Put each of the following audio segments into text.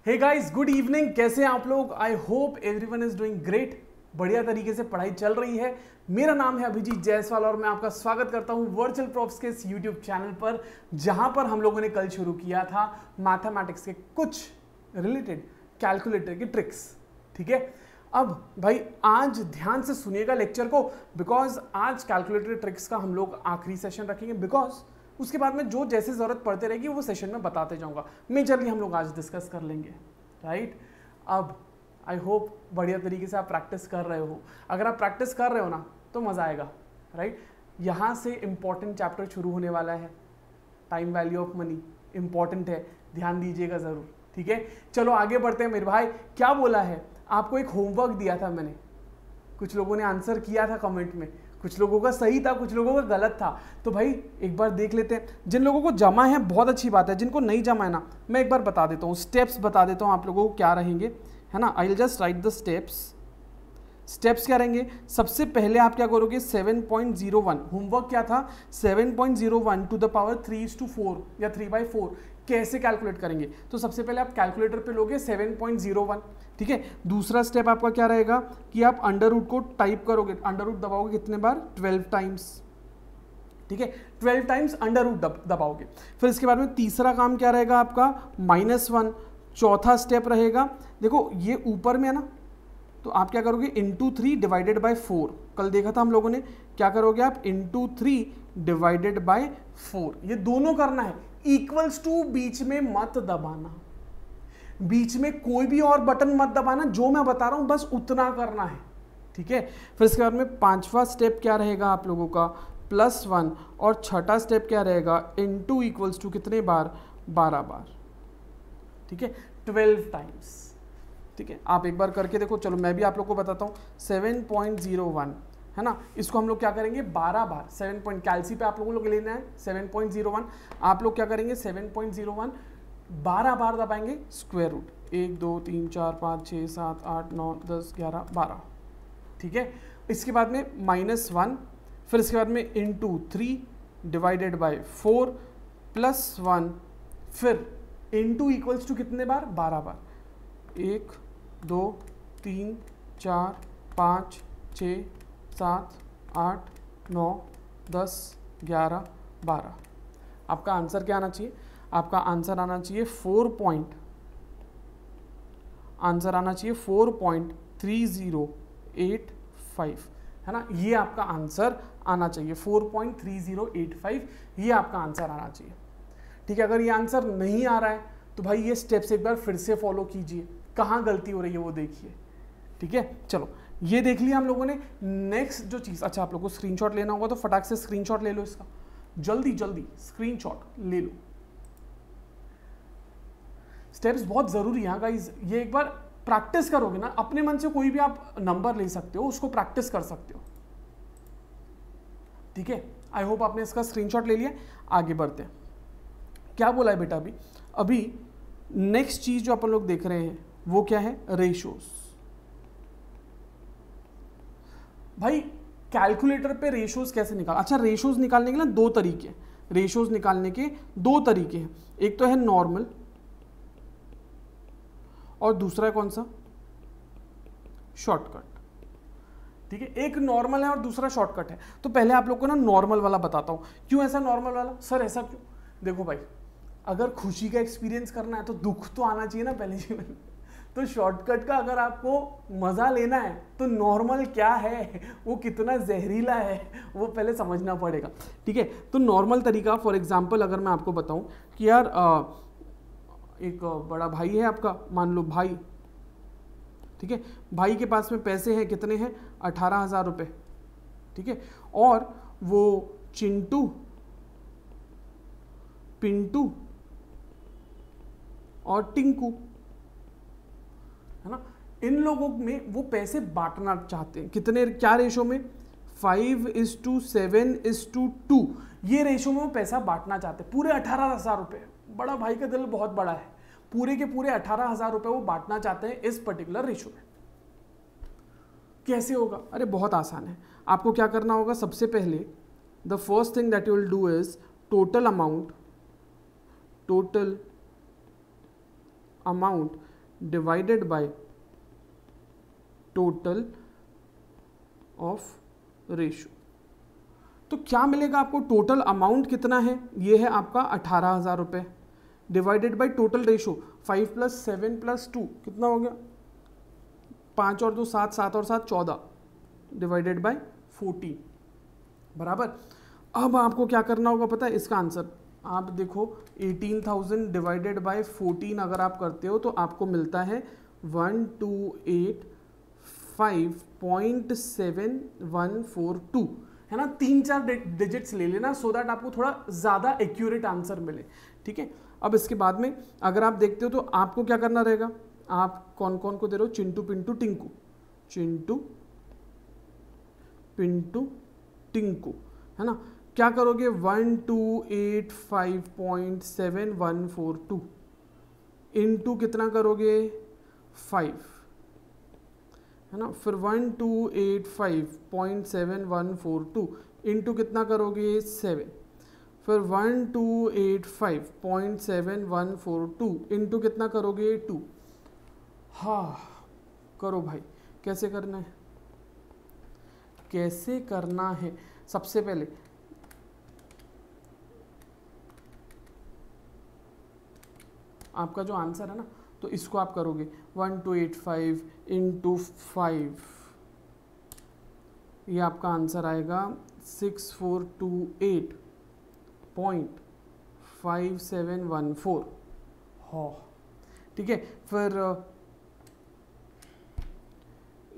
Hey guys, good evening. कैसे हैं आप लोग? I hope everyone is doing great. बढ़िया तरीके से पढ़ाई चल रही है। मेरा नाम है अभिजीत जायसवाल और मैं आपका स्वागत करता हूं वर्चुअल प्रॉफ्स के इस यूट्यूब चैनल पर, जहां पर हम लोगों ने कल शुरू किया था मैथमेटिक्स के कुछ रिलेटेड कैलकुलेटर की ट्रिक्स। ठीक है, अब भाई आज ध्यान से सुनिएगा लेक्चर को, बिकॉज आज कैलकुलेटर ट्रिक्स का हम लोग आखिरी सेशन रखेंगे। बिकॉज उसके बाद में जो जैसे ज़रूरत पड़ते रहेगी वो सेशन में बताते जाऊंगा। मेजरली हम लोग आज डिस्कस कर लेंगे, राइट। अब आई होप बढ़िया तरीके से आप प्रैक्टिस कर रहे हो। अगर आप प्रैक्टिस कर रहे हो ना तो मज़ा आएगा, राइट। यहाँ से इंपॉर्टेंट चैप्टर शुरू होने वाला है। Time value of money important है, ध्यान दीजिएगा ज़रूर। ठीक है, चलो आगे बढ़ते हैं। मेरे भाई क्या बोला है, आपको एक होमवर्क दिया था मैंने, कुछ लोगों ने आंसर किया था कमेंट में, कुछ लोगों का सही था, कुछ लोगों का गलत था। तो भाई एक बार देख लेते हैं। जिन लोगों को जमा है बहुत अच्छी बात है, जिनको नहीं जमा है ना मैं एक बार बता देता हूँ, स्टेप्स बता देता हूँ आप लोगों को क्या रहेंगे, है ना। I will just right the steps क्या रहेंगे। सबसे पहले आप क्या करोगे, 7.01 होमवर्क क्या था, 7.01 टू द पावर 3:4 या 3/4 कैसे कैलकुलेट करेंगे। तो सबसे पहले आप कैलकुलेटर पे लोगे 7.01। ठीक है, दूसरा स्टेप आपका क्या रहेगा कि आप अंडर रूट को टाइप करोगे, अंडर रूट दबाओगे कितने बार, 12 टाइम्स। ठीक है, 12 टाइम्स अंडर रूट दबाओगे। फिर इसके बाद में तीसरा काम क्या रहेगा आपका, -1। चौथा स्टेप रहेगा, देखो ये ऊपर में है ना, तो आप क्या करोगे, इंटू 3 डिवाइडेड बाई 4। कल देखा था हम लोगों ने, क्या करोगे आप, इंटू 3 डिवाइडेड बाई 4। ये दोनों करना है, इक्वल्स टू बीच में मत दबाना, बीच में कोई भी और बटन मत दबाना, जो मैं बता रहा हूं बस उतना करना है। ठीक है, फिर इसके बाद में पांचवा स्टेप क्या रहेगा आप लोगों का, +1। और छठा स्टेप क्या रहेगा, इंटू इक्वल्स टू कितने बार, 12 बार। ठीक है, 12 टाइम्स। ठीक है, आप एक बार करके देखो। चलो मैं भी आप लोग को बताता हूँ। 7.01 है ना, इसको हम लोग क्या करेंगे 12 बार। 7 कैलसी पे आप लोगों को लेना है 7.01। आप लोग क्या करेंगे 7.01 12 बार दबाएंगे, स्क्वायर रूट 1 2 3 4 5 6 7 8 9 10 11 12। ठीक है, इसके बाद में -1, फिर इसके बाद में इंटू 3 डिवाइडेड बाई 4 +1, फिर इंटू इक्वल्स टू कितने बार, 12 बार। 1 2 3 4 5 6 7 8 9 10 11 12। आपका आंसर क्या आना चाहिए, आपका आंसर आना चाहिए 4.3085, है ना। ये आपका आंसर आना चाहिए 4.3085, ये आपका आंसर आना चाहिए। ठीक है, अगर ये आंसर नहीं आ रहा है तो भाई ये स्टेप्स एक बार फिर से फॉलो कीजिए, कहाँ गलती हो रही है वो देखिए। ठीक है, चलो ये देख लिया हम लोगों ने। नेक्स्ट जो चीज़, अच्छा आप लोगों को स्क्रीनशॉट लेना होगा तो फटाक से स्क्रीनशॉट ले लो इसका, जल्दी जल्दी स्क्रीनशॉट ले लो। स्टेप्स बहुत ज़रूरी है गाइस, ये एक बार प्रैक्टिस करोगे ना, अपने मन से कोई भी आप नंबर ले सकते हो, उसको प्रैक्टिस कर सकते हो। ठीक है, आई होप आपने इसका स्क्रीनशॉट ले लिया। आगे बढ़ते हैं। क्या बोला है बेटा, अभी नेक्स्ट चीज जो अपन लोग देख रहे हैं वो क्या है, रेशोस। भाई कैलकुलेटर पे रेशोस कैसे निकाल, अच्छा रेशोस निकालने के लिए दो तरीके, रेशोस निकालने के दो तरीके हैं। एक तो है नॉर्मल और दूसरा है कौन सा, शॉर्टकट। ठीक है, एक नॉर्मल है और दूसरा शॉर्टकट है। तो पहले आप लोग को ना नॉर्मल वाला बताता हूं। क्यों ऐसा नॉर्मल वाला, सर ऐसा क्यों? देखो भाई, अगर खुशी का एक्सपीरियंस करना है तो दुख तो आना चाहिए ना पहले जीवन में। तो शॉर्टकट का अगर आपको मजा लेना है तो नॉर्मल क्या है, वो कितना जहरीला है, वो पहले समझना पड़ेगा। ठीक है, तो नॉर्मल तरीका, फॉर एग्जांपल अगर मैं आपको बताऊं कि यार एक बड़ा भाई है आपका, मान लो भाई। ठीक है, भाई के पास में पैसे हैं, कितने हैं, 18,000 रुपये। ठीक है, और वो चिंटू, पिंटू और टिंकू, है ना, इन लोगों में वो पैसे बांटना चाहते हैं। कितने, क्या रेशो में, 5:7:2, ये रेशो में वो पैसा बांटना चाहते हैं। पूरे 18,000 रुपये, बड़ा भाई का दिल बहुत बड़ा है, पूरे के पूरे 18,000 रुपये वो बांटना चाहते हैं इस पर्टिकुलर रेशो में। कैसे होगा, अरे बहुत आसान है। आपको क्या करना होगा, सबसे पहले the first thing that you will do is total amount divided by total of ratio. तो क्या मिलेगा आपको? टोटल अमाउंट कितना है? ये है आपका 18,000 रुपये डिवाइडेड बाय टोटल रेशो 5 + 7 + 2 कितना हो गया? 5 और 2 7, 7 और 7 14 डिवाइडेड बाय 14 बराबर। अब आपको क्या करना होगा पता है? इसका आंसर आप देखो 18,000 डिवाइडेड बाय 14 अगर आप करते हो तो आपको मिलता है 128,5.7142 है ना। 3-4 डिजिट्स ले लेना सो दैट आपको थोड़ा ज़्यादा एक्यूरेट आंसर मिले, ठीक है। अब इसके बाद में अगर आप देखते हो तो आपको क्या करना रहेगा? आप कौन कौन को दे रहे हो? चिंटू पिंटू टिंकू, चिंटू पिंटू टिंकू, है ना। क्या करोगे? 128,5.7142 इंटू कितना करोगे? 5, है ना। फिर 128,5.7142 इंटू कितना करोगे? 7। फिर 128,5.7142 इंटू कितना करोगे? 2। हाँ करो भाई, कैसे करना है? कैसे करना है? सबसे पहले आपका जो आंसर है ना, तो इसको आप करोगे 1285 इंटू 5, ये आपका आंसर आएगा 6428.5714। हाँ ठीक है। फिर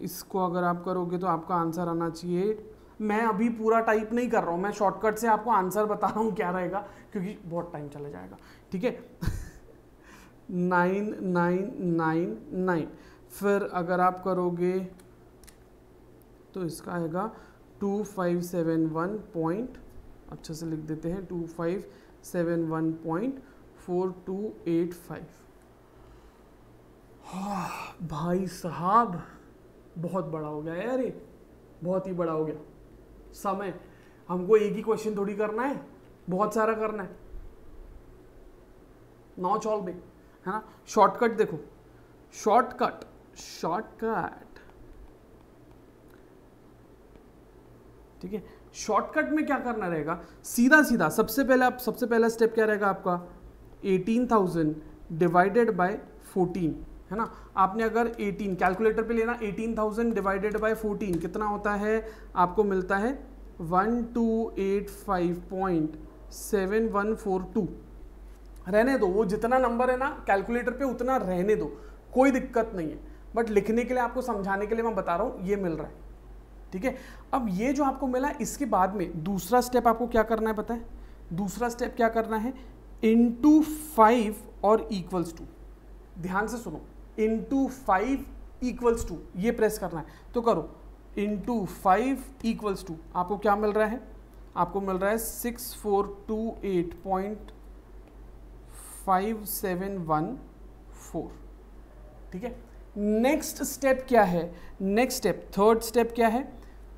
इसको अगर आप करोगे तो आपका आंसर आना चाहिए, मैं अभी पूरा टाइप नहीं कर रहा हूँ, मैं शॉर्टकट से आपको आंसर बता रहा हूँ क्या रहेगा, क्योंकि बहुत टाइम चला जाएगा, ठीक है। 9999। फिर अगर आप करोगे तो इसका आएगा 2571 पॉइंट, अच्छे से लिख देते हैं 2571.4285। हाँ भाई साहब बहुत बड़ा हो गया यार, ये बहुत ही बड़ा हो गया। समय हमको एक ही क्वेश्चन थोड़ी करना है, बहुत सारा करना है। नौ चौल भी है ना। शॉर्टकट देखो, शॉर्टकट ठीक है। शॉर्टकट में क्या करना रहेगा? सीधा सीधा सबसे पहला स्टेप क्या रहेगा आपका? 18,000 डिवाइडेड बाय 14, है ना। आपने अगर 18 कैलकुलेटर पे लेना, 18,000 डिवाइडेड बाय 14 कितना होता है? आपको मिलता है 1285.7142। रहने दो, वो जितना नंबर है ना कैलकुलेटर पे उतना रहने दो, कोई दिक्कत नहीं है, बट लिखने के लिए आपको समझाने के लिए मैं बता रहा हूँ ये मिल रहा है, ठीक है। अब ये जो आपको मिला, इसके बाद में दूसरा स्टेप आपको क्या करना है पता है? दूसरा स्टेप क्या करना है? इंटू 5 और इक्वल्स टू, ध्यान से सुनो, इंटू 5 इक्वल्स टू ये प्रेस करना है। तो करो इंटू 5 इक्वल्स टू, आपको क्या मिल रहा है? आपको मिल रहा है 6428.5714, ठीक है। नेक्स्ट स्टेप क्या है? नेक्स्ट स्टेप, थर्ड स्टेप क्या है?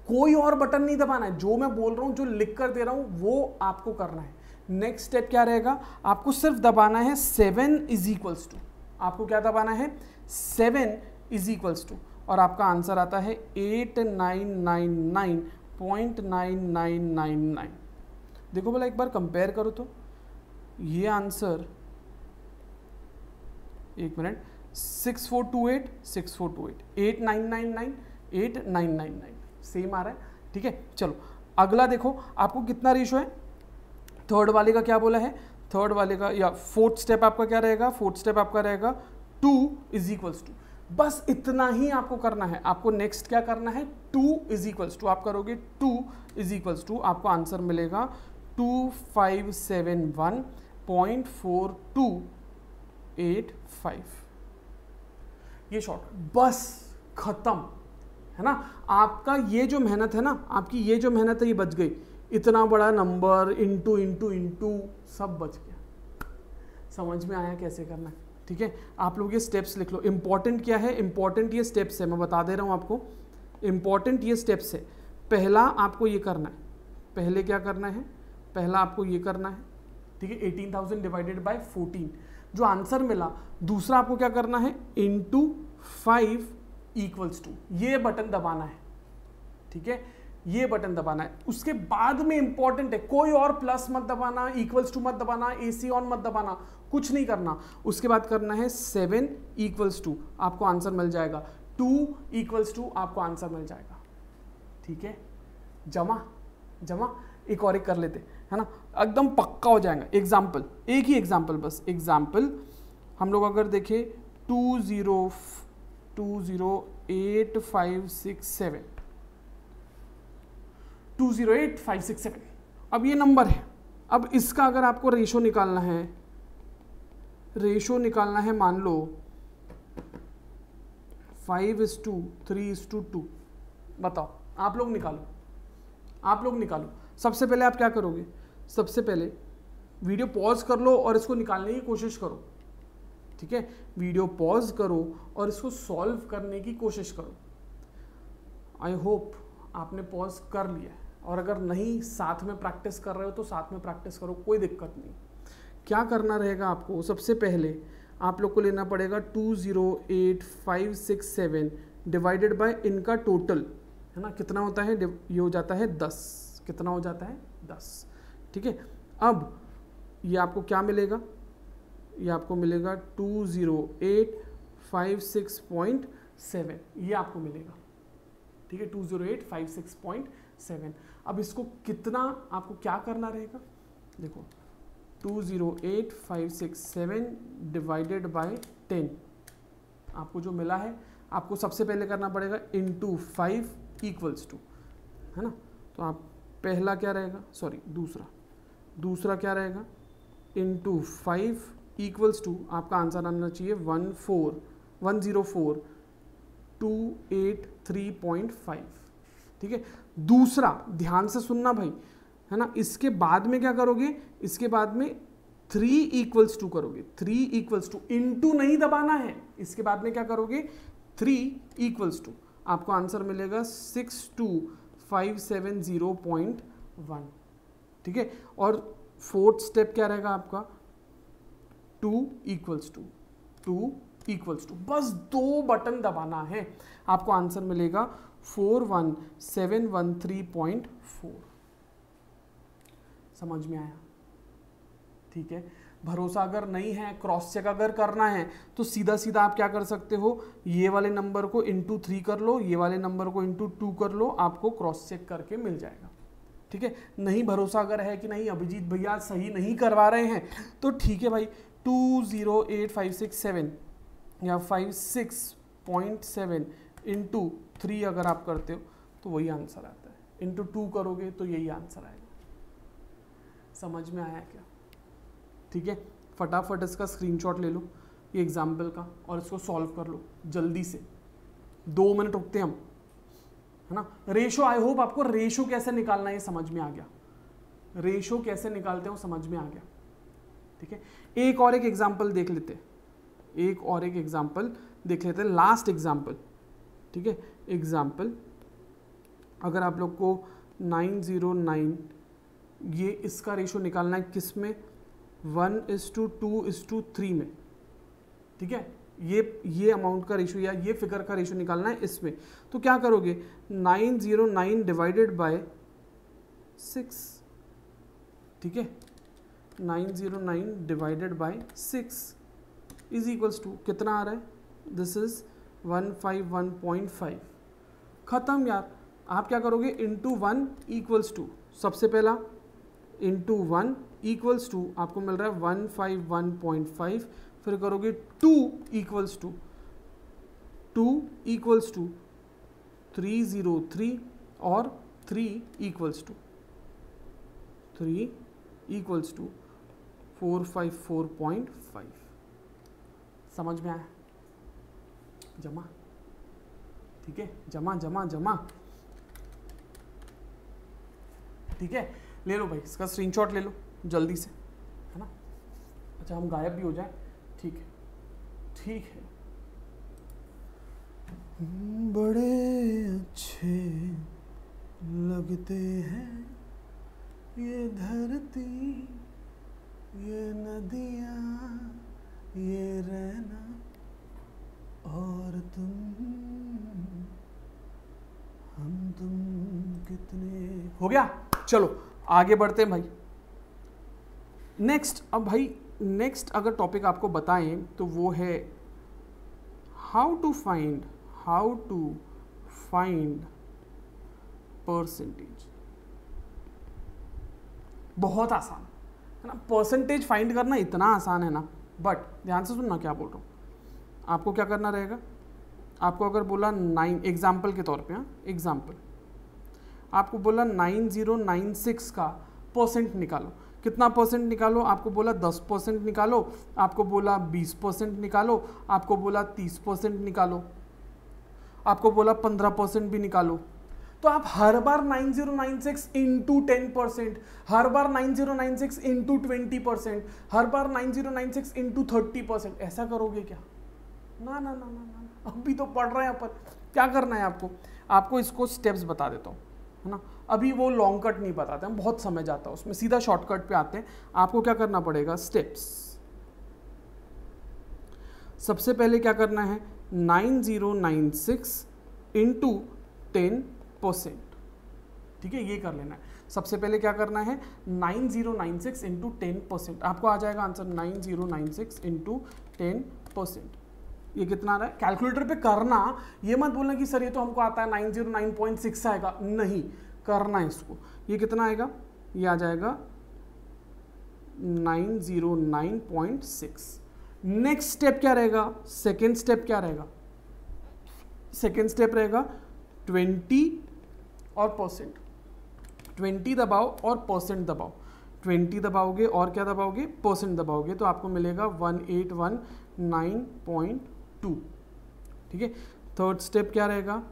कोई और बटन नहीं दबाना है, जो मैं बोल रहा हूं, जो लिख कर दे रहा हूं वो आपको करना है। नेक्स्ट स्टेप क्या रहेगा? आपको सिर्फ दबाना है 7 इज इक्वल्स टू, आपको क्या दबाना है? 7 इज इक्वल्स टू, और आपका आंसर आता है 8999.9999। देखो बोला एक बार कंपेयर करो तो ये आंसर, एक मिनट, 6428 6428 8999 8999 सेम आ रहा है, ठीक है। चलो अगला देखो, आपको कितना रेशो है? थर्ड वाले का क्या बोला है? थर्ड वाले का या फोर्थ स्टेप आपका क्या रहेगा? फोर्थ स्टेप आपका रहेगा 2 इज इक्वल्स टू, बस इतना ही आपको करना है। आपको नेक्स्ट क्या करना है? 2 इज इक्वल्स टू, आप करोगे 2 इज इक्वल्स टू, आपको आंसर मिलेगा 2571.4285। ये शॉर्ट, बस खत्म, है ना। आपका ये जो मेहनत है ना, आपकी ये जो मेहनत है ये बच गई। इतना बड़ा नंबर इंटू इंटू इंटू सब बच गया। समझ में आया कैसे करना है, ठीक है। आप लोग ये स्टेप्स लिख लो। इंपॉर्टेंट क्या है? इंपॉर्टेंट ये स्टेप्स है, मैं बता दे रहा हूँ आपको। इंपॉर्टेंट ये स्टेप्स है। पहला आपको ये करना है, पहले क्या करना है? पहला आपको ये करना है, ठीक है, 18,000 डिवाइडेड बाय 14। जो आंसर मिला, दूसरा आपको क्या करना है, इंटू 5 इक्वल्स टू, ये बटन दबाना है, ठीक है, ये बटन दबाना है। उसके बाद में इंपॉर्टेंट है, कोई और प्लस मत दबाना, इक्वल्स टू मत दबाना, AC ऑन मत दबाना, कुछ नहीं करना। उसके बाद करना है 7 इक्वल्स टू, आपको आंसर मिल जाएगा। 2 इक्वल्स टू, आपको आंसर मिल जाएगा, ठीक है। जमा जमा, एक और एक कर लेते है ना, एकदम पक्का हो जाएगा। एग्जाम्पल, एक ही एग्जाम्पल, बस एग्जाम्पल हम लोग अगर देखें 20856 208,567, अब ये नंबर है। अब इसका अगर आपको रेशो निकालना है, मान लो 5:3:2, बताओ, आप लोग निकालो। सबसे पहले आप क्या करोगे, सबसे पहले वीडियो पॉज कर लो और इसको निकालने की कोशिश करो, ठीक है। वीडियो पॉज करो और इसको सॉल्व करने की कोशिश करो। आई होप आपने पॉज कर लिया है, और अगर नहीं साथ में प्रैक्टिस कर रहे हो तो साथ में प्रैक्टिस करो, कोई दिक्कत नहीं। क्या करना रहेगा आपको, सबसे पहले आप लोग को लेना पड़ेगा 208,567 डिवाइडेड बाय इनका टोटल, है ना, कितना होता है, ये हो जाता है 10, कितना हो जाता है 10, ठीक है। अब ये आपको क्या मिलेगा, ये आपको मिलेगा 20856.7, ये आपको मिलेगा, ठीक है, 20856.7। अब इसको कितना आपको क्या करना रहेगा, देखो 208,567 डिवाइडेड बाय 10, आपको जो मिला है, आपको सबसे पहले करना पड़ेगा इंटू 5 इक्वल्स टू, है ना। तो आप पहला क्या रहेगा, सॉरी दूसरा क्या रहेगा, इंटू 5 इक्वल्स टू, आपका आंसर आना चाहिए 10103.5, ठीक है। दूसरा ध्यान से सुनना भाई, है ना, इसके बाद में क्या करोगे, इसके बाद में 3 इक्वल्स टू करोगे, 3 इक्वल्स टू, इंटू नहीं दबाना है, इसके बाद में क्या करोगे, 3 इक्वल्स टू, आपको आंसर मिलेगा 62570.1, ठीक है। और फोर्थ स्टेप क्या रहेगा आपका, 2 इक्वल्स टू, बस 2 बटन दबाना है, आपको आंसर मिलेगा 41713.4। समझ में आया, ठीक है। भरोसा अगर नहीं है, क्रॉस चेक अगर करना है, तो सीधा सीधा आप क्या कर सकते हो, ये वाले नंबर को इंटू 3 कर लो, ये वाले नंबर को इंटू 2 कर लो, आपको क्रॉस चेक करके मिल जाएगा, ठीक है। नहीं भरोसा अगर है कि नहीं अभिजीत भैया सही नहीं करवा रहे हैं, तो ठीक है भाई, 208,567 या 56.7 इंटू 3 अगर आप करते हो तो वही आंसर आता है, इंटू 2 करोगे तो यही आंसर आएगा। समझ में आया क्या, ठीक है। फटाफट इसका स्क्रीनशॉट ले लो, ये एग्जाम्पल का, और इसको सॉल्व कर लो जल्दी से, 2 मिनट रुकते हैं हम, है ना। रेशो, आई होप आपको रेशो कैसे निकालना है ये समझ में आ गया, रेशो कैसे निकालते हो समझ में आ गया, ठीक है। एक एग्जाम्पल देख लेते हैं, लास्ट एग्जाम्पल, ठीक है। एग्जाम्पल, अगर आप लोग को 909, ये इसका रेशो निकालना है किस में, 1:2:3 में, ठीक है। ये अमाउंट का रेशो या ये फिगर का रेशो निकालना है इसमें, तो क्या करोगे, 909 डिवाइडेड बाय 6, ठीक है, 909 divided by 6 is equals to, कितना आ रहा है, दिस इज 151.5। खत्म यार। आप क्या करोगे, इंटू 1 इक्वल्स टू, सबसे पहला इंटू 1 इक्वल्स टू, आपको मिल रहा है 151.5, फिर करोगे 2 इक्वल्स टू 303 और 3 इक्वल्स टू 454.5। समझ में आया, जमा, ठीक है, जमा, ठीक है। ले लो भाई, इसका स्क्रीनशॉट ले लो जल्दी से, है ना। अच्छा, हम गायब भी हो जाए, ठीक है। बड़े अच्छे लगते हैं ये धरती, ये नदियाँ, ये रहना और तुम, हम तुम कितने, हो गया। चलो आगे बढ़ते हैं भाई। नेक्स्ट, अब भाई नेक्स्ट अगर टॉपिक आपको बताएं तो वो है हाउ टू फाइंड परसेंटेज। बहुत आसान है ना, परसेंटेज फाइंड करना इतना आसान है ना, बट ध्यान से सुनना क्या बोल रहा हूँ। आपको क्या करना रहेगा, आपको अगर बोला 9, एग्जाम्पल के तौर पे, हाँ एग्जाम्पल, आपको बोला 9096 का परसेंट निकालो। कितना परसेंट निकालो, आपको बोला 10% निकालो, आपको बोला 20% निकालो, आपको बोला 30% निकालो, आपको बोला 15% भी निकालो। तो आप हर बार 9096 इंटू 10%, हर बार 9096 इंटू 20%, हर बार 9096 इंटू 30%, ऐसा करोगे क्या? ना ना ना ना ना, अभी तो पढ़ रहे हैं अपन। क्या करना है आपको, आपको इसको स्टेप्स बता देता हूँ, है ना। अभी वो लॉन्ग कट नहीं बताते हैं, बहुत समय जाता है उसमें, सीधा शॉर्टकट पे आते हैं। आपको क्या करना पड़ेगा, स्टेप्स। सबसे पहले क्या करना है, 9096 इंटू 10%, ठीक है, ये कर लेना है। सबसे पहले क्या करना है, 9096 इंटू 10%, आपको आ जाएगा आंसर 9096 इंटू 10%। ये कितना आ रहा है, कैलकुलेटर पे करना, ये मत बोलना कि सर ये तो हमको आता है 909.6 आएगा, नहीं, करना है इसको। ये कितना आएगा, ये आ जाएगा 909.6। नेक्स्ट स्टेप क्या रहेगा, सेकेंड स्टेप क्या रहेगा, सेकेंड स्टेप रहेगा 20 और परसेंट। 20 दबाओ और परसेंट दबाओ, 20 दबाओगे और क्या दबाओगे, परसेंट दबाओगे, तो आपको मिलेगा 1819.2, ठीक है। थर्ड स्टेप क्या रहेगा,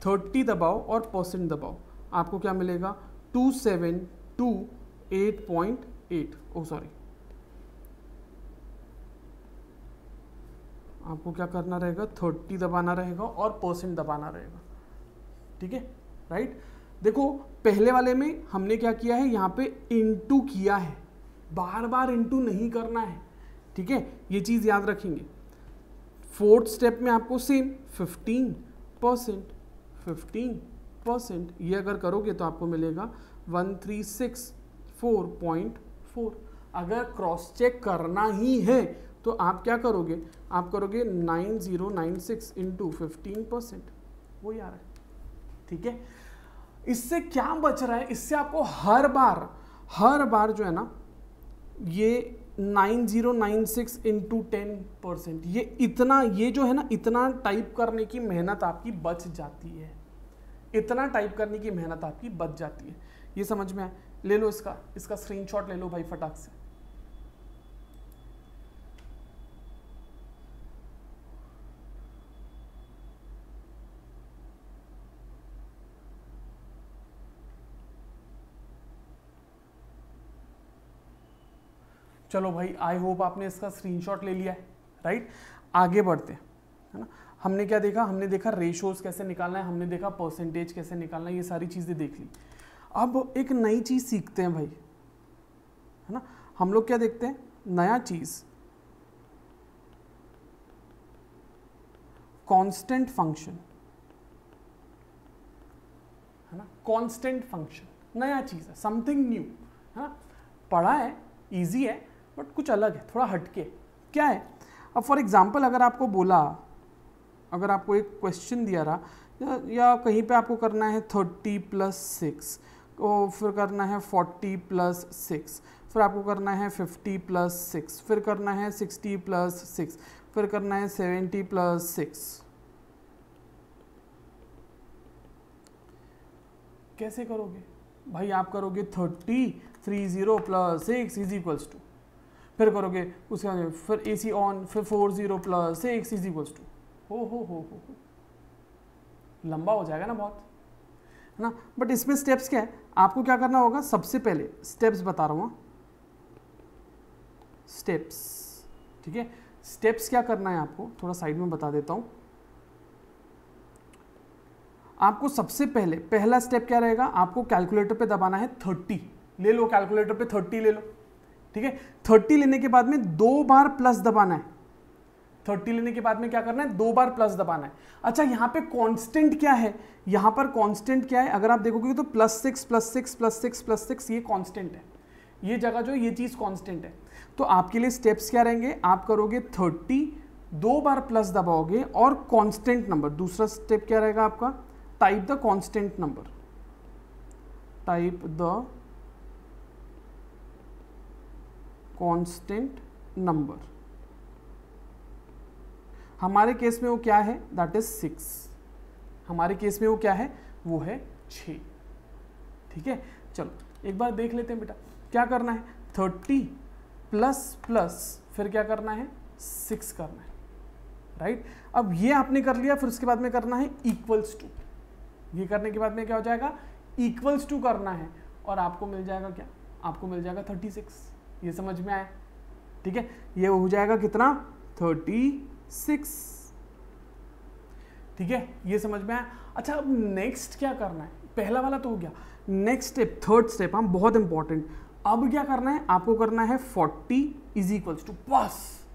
30 दबाओ और परसेंट दबाओ, आपको क्या मिलेगा 2728.8, ओ सॉरी, आपको क्या करना रहेगा, 30 दबाना रहेगा और परसेंट दबाना रहेगा, ठीक है, राइट। देखो पहले वाले में हमने क्या किया है, यहाँ पे इंटू किया है, बार बार इंटू नहीं करना है, ठीक है, ये चीज़ याद रखेंगे। फोर्थ स्टेप में आपको सेम 15%, ये अगर करोगे तो आपको मिलेगा 1364.4। अगर क्रॉस चेक करना ही है तो आप क्या करोगे, आप करोगे 9096 इंटू 15%, वो आ रहा है, ठीक है। इससे क्या बच रहा है, इससे आपको हर बार जो है ना, ये 9096 इंटू 10%, ये इतना, ये जो है ना, इतना टाइप करने की मेहनत आपकी बच जाती है, इतना टाइप करने की मेहनत आपकी बच जाती है। ये समझ में आए, ले लो इसका स्क्रीनशॉट ले लो भाई फटाक से। चलो भाई, आई होप आपने इसका स्क्रीनशॉट ले लिया है, राइट। आगे बढ़ते हैं, है ना। हमने क्या देखा, हमने देखा रेशोज कैसे निकालना है, हमने देखा परसेंटेज कैसे निकालना है, ये सारी चीज़ें देख ली। अब एक नई चीज़ सीखते हैं भाई, है ना। हम लोग क्या देखते हैं, नया चीज़, कांस्टेंट फंक्शन, है ना, कांस्टेंट फंक्शन, नया चीज़ है, समथिंग न्यू, है ना। पढ़ा है, इजी है, बट कुछ अलग है, थोड़ा हटके। क्या है, अब फॉर एग्जाम्पल अगर आपको बोला, अगर आपको एक क्वेश्चन दिया रहा या कहीं पे आपको करना है 30 + 6, और फिर करना है 40 + 6, फिर आपको करना है 50 + 6, फिर करना है 60 + 6, फिर करना है 70 + 6, कैसे करोगे भाई? आप करोगे 30 + 6 = 2, फिर करोगे उसके बाद फिर AC ऑन, फिर 40 + 6 = हो, लंबा हो जाएगा ना बहुत, है ना। बट इसमें स्टेप्स क्या है, आपको क्या करना होगा, सबसे पहले स्टेप्स बता रहा हूँ, स्टेप्स, ठीक है। स्टेप्स क्या करना है आपको, थोड़ा साइड में बता देता हूँ। आपको सबसे पहले पहला स्टेप क्या रहेगा, आपको कैलकुलेटर पे दबाना है 30, ले लो कैलकुलेटर पे 30 ले लो, ठीक है। 30 लेने के बाद में 2 बार प्लस दबाना है, 30 लेने के बाद में क्या करना है, 2 बार प्लस दबाना है। अच्छा यहाँ पे कांस्टेंट क्या है, यहाँ पर कांस्टेंट क्या है, अगर आप देखोगे तो +6 +6 +6 +6 ये कांस्टेंट है, ये जगह जो ये चीज कांस्टेंट है। तो आपके लिए स्टेप्स क्या रहेंगे, आप करोगे 30, 2 बार प्लस दबाओगे और कांस्टेंट नंबर। दूसरा स्टेप क्या रहेगा आपका, type the constant number, type the constant number. हमारे केस में वो क्या है, दैट इज 6। हमारे केस में वो क्या है, वो है 6। ठीक है, चलो एक बार देख लेते हैं बेटा, क्या करना है, 30 प्लस प्लस फिर क्या करना है, 6 करना है, राइट। अब ये आपने कर लिया, फिर उसके बाद में करना है इक्वल्स टू। ये करने के बाद में क्या हो जाएगा, इक्वल्स टू करना है, और आपको मिल जाएगा क्या, आपको मिल जाएगा 36। ये समझ में आया, ठीक है, ये हो जाएगा कितना, 36। ठीक है, ये समझ में आया। अच्छा अब नेक्स्ट क्या करना है, पहला वाला तो हो गया, नेक्स्ट स्टेप, थर्ड स्टेप, हम बहुत इंपॉर्टेंट। अब क्या करना है, आपको करना है 40 इज इक्वल्स टू, बस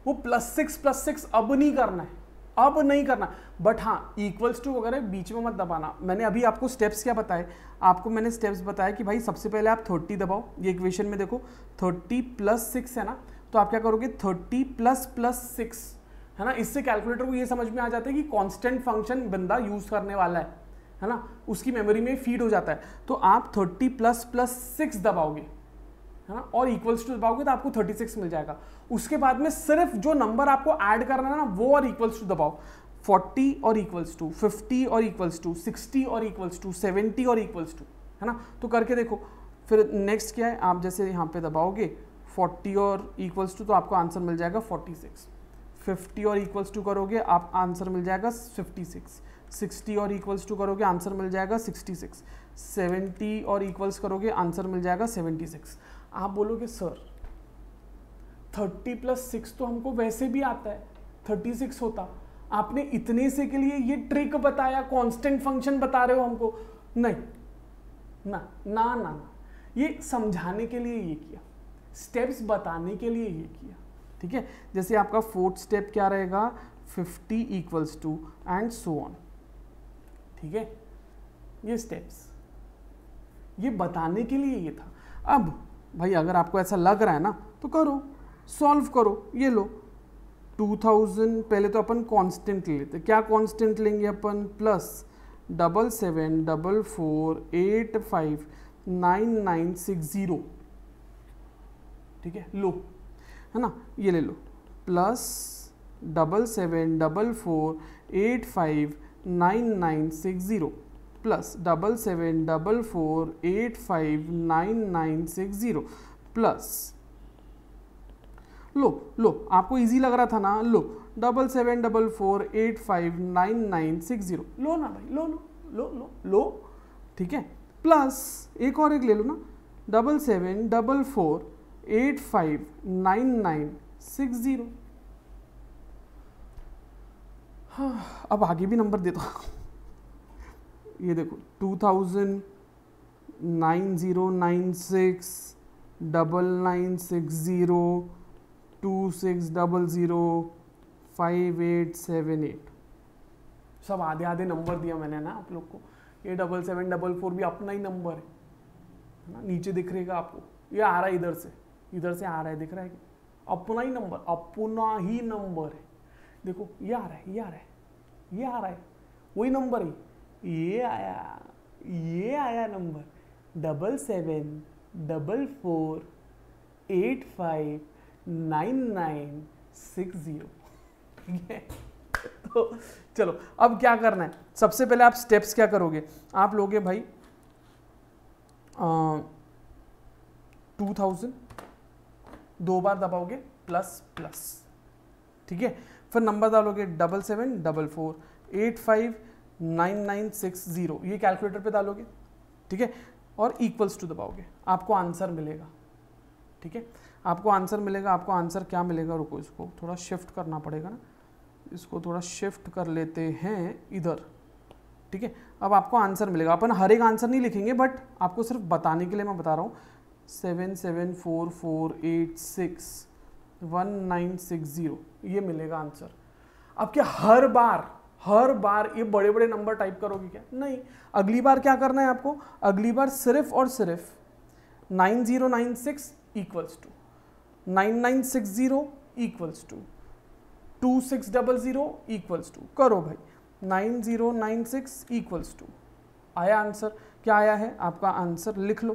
वो +6 अब नहीं करना है, अब नहीं करना, बट हाँ इक्वल्स टू वगैरह बीच में मत दबाना। मैंने अभी आपको स्टेप्स क्या बताए, आपको मैंने स्टेप्स बताया कि भाई सबसे पहले आप 30 दबाओ, ये इक्वेशन में देखो 30 + 6 है ना, तो आप क्या करोगे 30 + 6 है ना। इससे कैलकुलेटर को ये समझ में आ जाता है कि कांस्टेंट फंक्शन बंदा यूज करने वाला है ना, उसकी मेमोरी में फीड हो जाता है। तो आप 30 + 6 दबाओगे है ना, और इक्वल्स टू दबाओगे तो आपको 36 मिल जाएगा। उसके बाद में सिर्फ जो नंबर आपको ऐड करना है ना, वो और इक्वल्स टू दबाओ, 40 और इक्वल्स टू, 50 और इक्वल्स टू, 60 और इक्वल्स टू, 70 और इक्वल्स टू, है ना। तो करके देखो, फिर नेक्स्ट क्या है, आप जैसे यहाँ पे दबाओगे 40 और इक्वल्स टू, तो आपको आंसर मिल जाएगा 46। 50 और इक्वल्स टू करोगे, आप आंसर मिल जाएगा 56। 60 और इक्वल्स टू करोगे, आंसर मिल जाएगा 66। 70 और इक्वल्स करोगे, आंसर मिल जाएगा 76। आप बोलोगे सर 30 + 6 तो हमको वैसे भी आता है, 36 होता, आपने इतने से के लिए ये ट्रिक बताया, कांस्टेंट फंक्शन बता रहे हो हमको। नहीं ना ना ना ना, ये समझाने के लिए ये किया, स्टेप्स बताने के लिए ये किया, ठीक है। जैसे आपका फोर्थ स्टेप क्या रहेगा, 50 equals to and so on, ठीक है। ये स्टेप्स ये बताने के लिए ये था। अब भाई अगर आपको ऐसा लग रहा है ना, तो करो, सॉल्व करो। ये लो 2000, पहले तो अपन कांस्टेंट लेते, क्या कांस्टेंट लेंगे अपन, +744859960, ठीक है, लो, है ना, ये ले लो, +744859960 +744859960 प्लस, लो आपको इजी लग रहा था ना, लो 7744859960, लो ना भाई, लो, ठीक है, प्लस एक और एक ले लो ना, 7744859960। हाँ, अब आगे भी नंबर देता हूँ, ये देखो 20009096 9960 2600 5878, सब आधे आधे नंबर दिया मैंने ना आप लोग को। ये 7744 भी अपना ही नंबर है ना, नीचे दिख रहेगा आपको, ये आ रहा है इधर से आ रहा है, दिख रहा है, अपना ही नंबर है, देखो ये आ रहा है, वही नंबर है, ये आया नंबर 7744859960, ठीक है। तो चलो अब क्या करना है, सबसे पहले आप स्टेप्स क्या करोगे, आप लोगे भाई 2000, 2 बार दबाओगे प्लस, ठीक है, फिर नंबर डालोगे 7744859960, ये कैलकुलेटर पे डालोगे, ठीक है, और इक्वल्स टू दबाओगे, आपको आंसर मिलेगा, ठीक है, आपको आंसर क्या मिलेगा, रुको इसको थोड़ा शिफ्ट करना पड़ेगा ना, इसको थोड़ा शिफ्ट कर लेते हैं इधर, ठीक है। अब आपको आंसर मिलेगा, अपन हर एक आंसर नहीं लिखेंगे, बट आपको सिर्फ बताने के लिए मैं बता रहा हूँ, 774486 1960, ये मिलेगा आंसर। अब क्या हर बार ये बड़े बड़े नंबर टाइप करोगे क्या? नहीं, अगली बार क्या करना है आपको, अगली बार सिर्फ और सिर्फ 9096 equals to 9960 equals to 2600 equals to, करो भाई 9096 इक्वल्स टू, आया आंसर? क्या आया है आपका आंसर? लिख लो,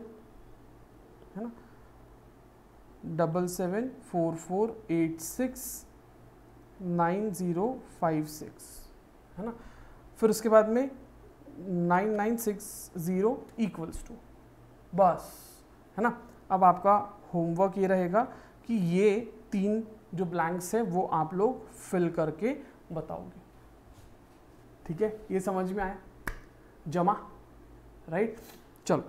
है ना, 7744869056, है ना। फिर उसके बाद में 9960 इक्वल्स टू, बस, है ना। अब आपका होमवर्क ये रहेगा कि ये 3 जो ब्लैंक्स है वो आप लोग फिल करके बताओगे, ठीक है? ये समझ में आया? जमा, राइट? चलो,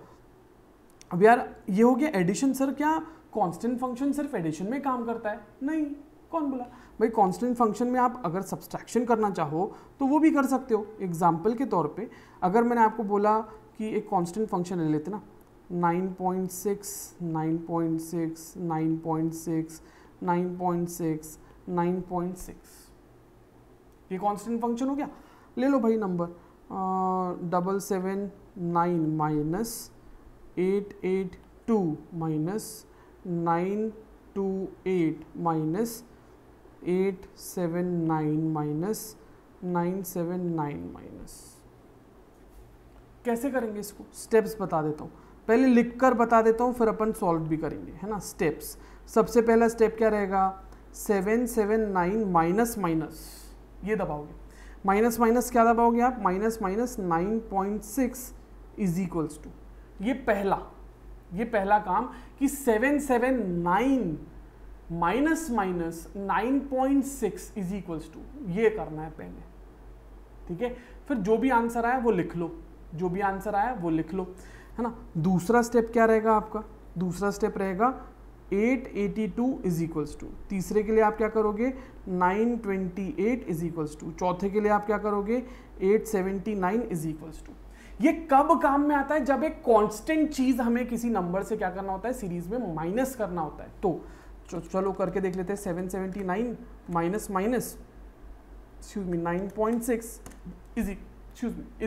अब यार ये हो गया एडिशन। सर क्या कांस्टेंट फंक्शन सिर्फ एडिशन में काम करता है? नहीं, कौन बोला भाई? कांस्टेंट फंक्शन में आप अगर सब्सट्रैक्शन करना चाहो तो वो भी कर सकते हो। एग्जाम्पल के तौर पे अगर मैंने आपको बोला कि एक कांस्टेंट फंक्शन ले लेते ना, 9.6 9.6 9.6 9.6 9.6, ये कांस्टेंट फंक्शन हो गया। ले लो भाई number 779 minus 882 minus 928 minus 879 minus 979 minus. कैसे करेंगे इसको? स्टेप्स बता देता हूँ, पहले लिखकर बता देता हूँ, फिर अपन सॉल्व भी करेंगे, है ना। स्टेप्स, सबसे पहला स्टेप क्या रहेगा? 779 माइनस माइनस, ये दबाओगे, माइनस माइनस क्या दबाओगे आप? Minus minus 9.6 is equals to, ये पहला काम कि 779 minus minus 9.6 is equals to, ये करना है पहले, ठीक है। फिर जो भी आंसर आया वो लिख लो, जो भी आंसर आया वो लिख लो, है ना। दूसरा स्टेप क्या रहेगा आपका? दूसरा स्टेप रहेगा 882 इज इक्वल्स टू। तीसरे के लिए आप क्या करोगे? 928 इज इक्वल्स टू। चौथे के लिए आप क्या करोगे? 879 इज इक्वल्स टू। ये कब काम में आता है? जब एक कांस्टेंट चीज हमें किसी नंबर से क्या करना होता है? सीरीज में माइनस करना होता है। तो चलो करके देख लेते हैं। 779 minus minus 9.6 is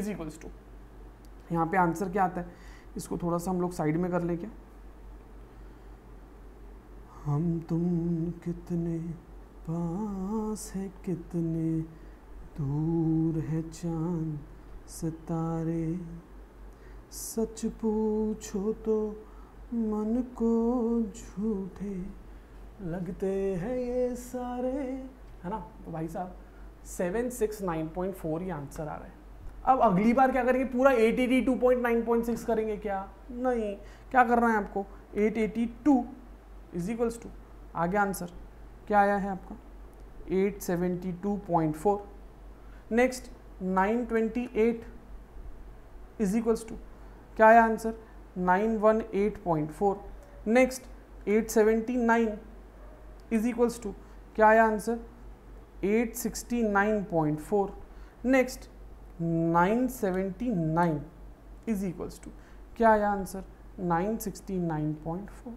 equals to, यहाँ पे आंसर क्या आता है? इसको थोड़ा सा हम लोग साइड में कर लें क्या? हम तुम कितने पास है, कितने दूर है चांद सितारे, सच पूछो तो मन को झूठे लगते हैं ये सारे, है ना। तो भाई साहब 769.4 ये आंसर आ रहा है। अब अगली बार क्या करेंगे? पूरा 882.9.6 करेंगे क्या? नहीं, क्या करना है आपको? 882 इज इक्वल्स टू, आगे आंसर क्या आया है आपका? 872.4। नेक्स्ट 928 इज इक्वल्स टू, क्या आया answer? 918.4। Next 879 is equals to, क्या आया answer? 869.4। Next 979 is equals to, क्या आया आंसर? 969.4।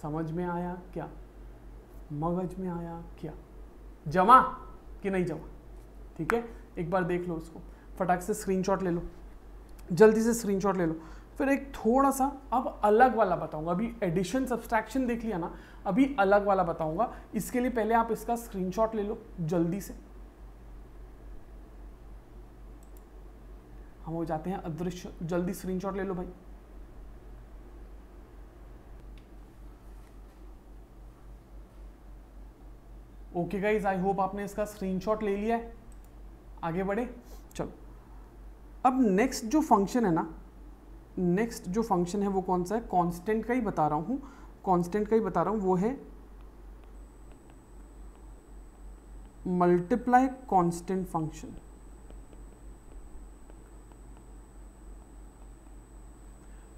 समझ में आया क्या? मगज में आया क्या? जमा कि नहीं जमा? ठीक है, एक बार देख लो उसको, फटाक से स्क्रीनशॉट ले लो, जल्दी से स्क्रीनशॉट ले लो। फिर एक थोड़ा सा अब अलग वाला बताऊंगा। अभी एडिशन सब्सट्रैक्शन देख लिया ना, अभी अलग वाला बताऊंगा। इसके लिए पहले आप इसका स्क्रीनशॉट ले लो जल्दी से। हम हो जाते हैं अदृश्य, जल्दी स्क्रीनशॉट ले लो भाई। ओके गाइज, आई होप आपने इसका स्क्रीनशॉट ले लिया है। आगे बढ़े, चलो। अब नेक्स्ट जो फंक्शन है ना, नेक्स्ट जो फंक्शन है वो कौन सा है? कांस्टेंट का ही बता रहा हूं, कांस्टेंट का ही बता रहा हूं। वो है multiply constant function.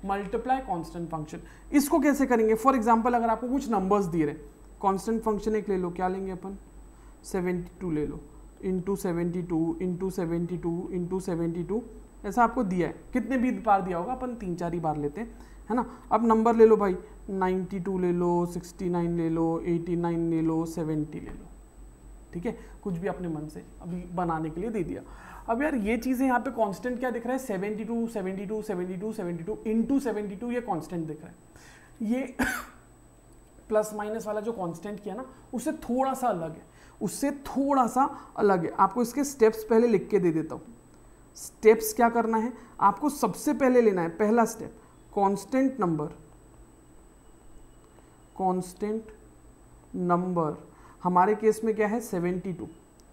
Multiply constant function, इसको कैसे करेंगे? फॉर एग्जांपल अगर आपको कुछ नंबर्स दिए रहे, कांस्टेंट फंक्शन एक ले लो, क्या लेंगे अपन? 72 ले लो, इंटू 72 इंटू 72 इंटू 72 ऐसा आपको दिया है, कितने भी बार दिया होगा, अपन 3-4 ही बार लेते हैं, है ना। अब नंबर ले लो भाई, 92 ले लो, 69 ले लो, 89 ले लो, 70 ले लो, ठीक है, कुछ भी अपने मन से अभी बनाने के लिए दे दिया। अब यार ये चीज़ें यहाँ पे कांस्टेंट क्या दिख रहा है, 72 72 72 72 इंटू 72, ये कांस्टेंट दिख रहा है। ये प्लस माइनस वाला जो कांस्टेंट किया ना, उससे थोड़ा सा अलग है, उससे थोड़ा सा अलग है। आपको इसके स्टेप्स पहले लिख के दे देता हूँ। स्टेप्स क्या करना है आपको, सबसे पहले लेना है पहला step, constant number, constant number हमारे केस में क्या है 72,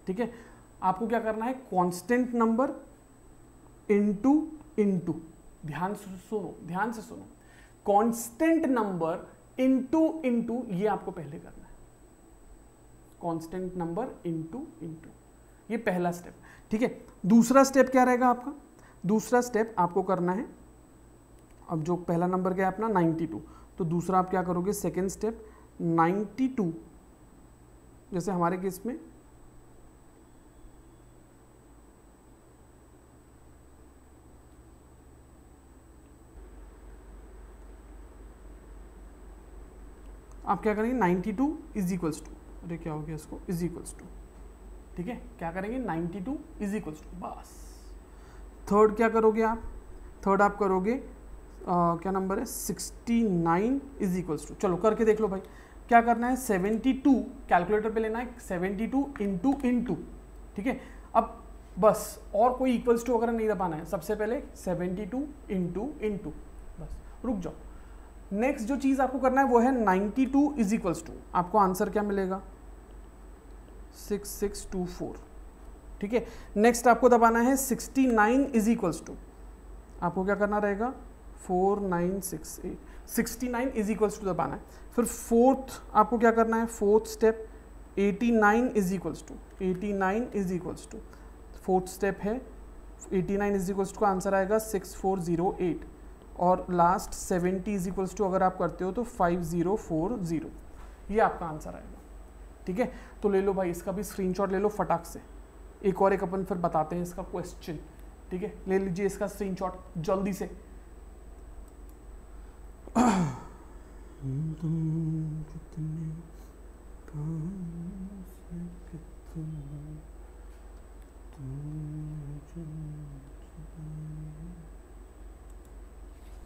ठीक है। आपको क्या करना है, कांस्टेंट नंबर इनटू इनटू, ध्यान से सुनो, कांस्टेंट नंबर इनटू इनटू, ये आपको पहले करना है, कांस्टेंट नंबर इनटू इनटू, ये पहला स्टेप, ठीक है। दूसरा स्टेप क्या रहेगा आपका, दूसरा स्टेप आपको करना है, अब जो पहला नंबर क्या है अपना 92, तो दूसरा आप क्या करोगे, सेकेंड स्टेप 92, जैसे हमारे केस में आप क्या करेंगे 92 इज इक्वल्स टू, अरे क्या हो गया इसको, इज इक्वल्स टू, ठीक है, क्या करेंगे 92 इज इक्वल्स टू, बस। थर्ड क्या करोगे आप, थर्ड आप करोगे क्या नंबर है 69 इज इक्वल्स टू, चलो करके देख लो भाई, क्या करना है 72 कैलकुलेटर पे लेना है, 72 इंटू इंटू, ठीक है। अब बस और कोई इक्वल्स टू वगैरह नहीं दबाना है, सबसे पहले 72 इंटू इंटू, बस रुक जाओ। नेक्स्ट जो चीज़ आपको करना है वो है 92 इज इक्वल्स टू, आपको आंसर क्या मिलेगा 6624, ठीक है। नेक्स्ट आपको दबाना है 69 इज इक्वल्स टू, आपको क्या करना रहेगा 4968, 69 इज इक्वल्स टू दबाना है। फिर फोर्थ आपको क्या करना है, fourth step 89 is equals to, 89 is equals to, fourth step है 89 इज इक्वल्स टू का आंसर आएगा 6408, और लास्ट 70 इज इक्वल्स टू अगर आप करते हो तो 5040, ये आपका आंसर आएगा, ठीक है। तो ले लो भाई इसका भी स्क्रीनशॉट ले लो फटाक से, एक और एक अपन फिर बताते हैं इसका क्वेश्चन, ठीक है, ले लीजिए इसका स्क्रीनशॉट जल्दी से।